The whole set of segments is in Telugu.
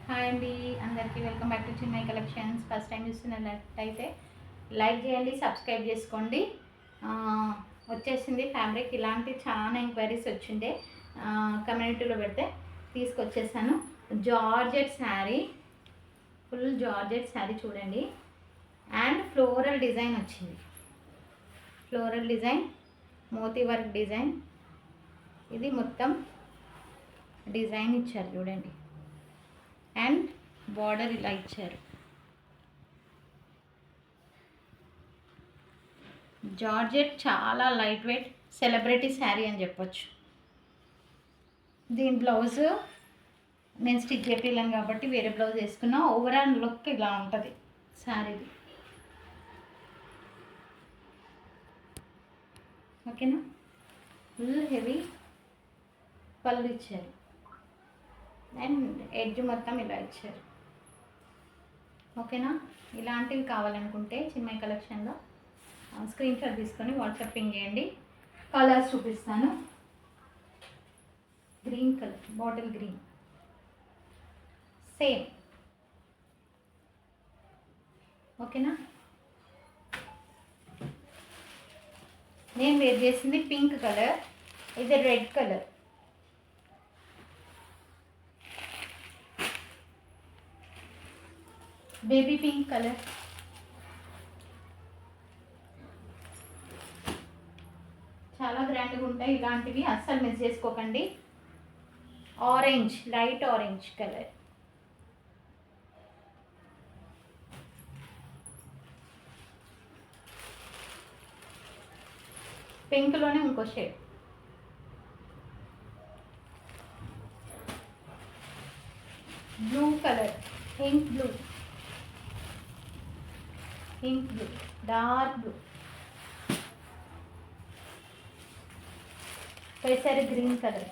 హాయ్ అండి, అందరికీ welcome back to Chinmayi collections. First time చూస్తున్నట్లయితే లైక్ చేయండి, సబ్స్క్రైబ్ చేసుకోండి. వచ్చేసింది ఫ్యాబ్రిక్. ఇలాంటి చాలా ఎంక్వైరీస్ వచ్చిండే కమ్యూనిటీలో పెడితే తీసుకొచ్చేసాను. Georgette sari, full georgette sari చూడండి. అండ్ ఫ్లోరల్ డిజైన్ వచ్చింది. ఫ్లోరల్ డిజైన్, మోతీ వర్క్ డిజైన్. ఇది మొత్తం డిజైన్ ఇచ్చారు చూడండి. అండ్ బార్డర్ ఇలా ఇచ్చారు. జార్జెట్ చాలా లైట్ వెయిట్ సెలబ్రిటీ శారీ అని చెప్పొచ్చు. దీని బ్లౌజ్ నేను స్టిచ్ చేపిల్లాను కాబట్టి వేరే బ్లౌజ్ వేసుకున్నా. ఓవరాల్ లుక్ ఇలా ఉంటుంది శారీది. ఓకేనా. ఫుల్ హెవీ పళ్ళు ఇచ్చారు అండ్ ఎడ్జ్ మొత్తం ఇలా ఇచ్చారు. ఓకేనా. ఇలాంటివి కావాలనుకుంటే చిన్మయి కలెక్షన్లో స్క్రీన్ షాట్ తీసుకొని వాట్సాప్ పింగ్ చేయండి. కలర్స్ చూపిస్తాను. Green colour, bottle green, same. ఓకేనా. నేను వేర్ చేసింది పింక్ కలర్, ఇది red colour. Baby pink colour, చాలా గ్రాండ్గా ఉంటాయి ఇలాంటివి, అస్సలు మిస్ చేసుకోకండి. ఆరెంజ్, లైట్ ఆరెంజ్ కలర్, పింక్లోనే ఇంకో shade, blue colour, ink blue, ink blue, dark blue, పెసర్ గ్రీన్ కలర్,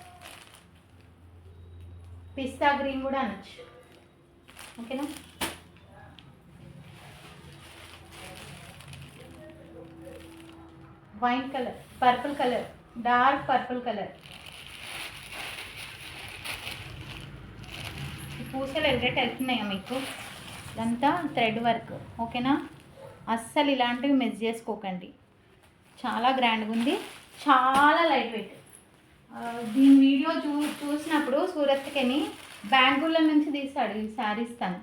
పిస్తా గ్రీన్ కూడా అనొచ్చు. ఓకేనా. White colour, purple colour, dark purple colour. పూసలు ఎల్గట్ వెళ్తున్నాయా మీకు? ఇదంతా థ్రెడ్ వర్క్. ఓకేనా. అస్సలు ఇలాంటివి మిస్ చేసుకోకండి. చాలా గ్రాండ్గా ఉంది, చాలా లైట్ వెయిట్. దీని వీడియో చూసినప్పుడు సూరత్కని బ్యాంగుల నుంచి తీసాడు ఈ శారీస్ తను.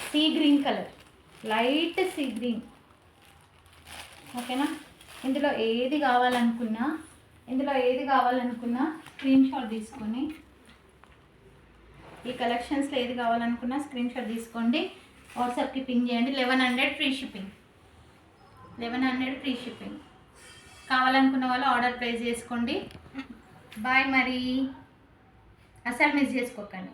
Sea green colour, light sea green. ఓకేనా. ఇందులో ఏది కావాలనుకున్నా స్క్రీన్ షాట్ తీసుకొని, ఈ కలెక్షన్స్లో ఏది కావాలనుకున్నా స్క్రీన్ షాట్ తీసుకోండి, వాట్సాప్కి పింగ్ చేయండి. 1100 ఫ్రీ షిప్పింగ్. 1100 free shipping. కావాలనుకున్న వాళ్ళు ఆర్డర్ ప్లేస్ చేసుకోండి. బాయ్. మరి అసలు మిస్ చేసుకోకండి.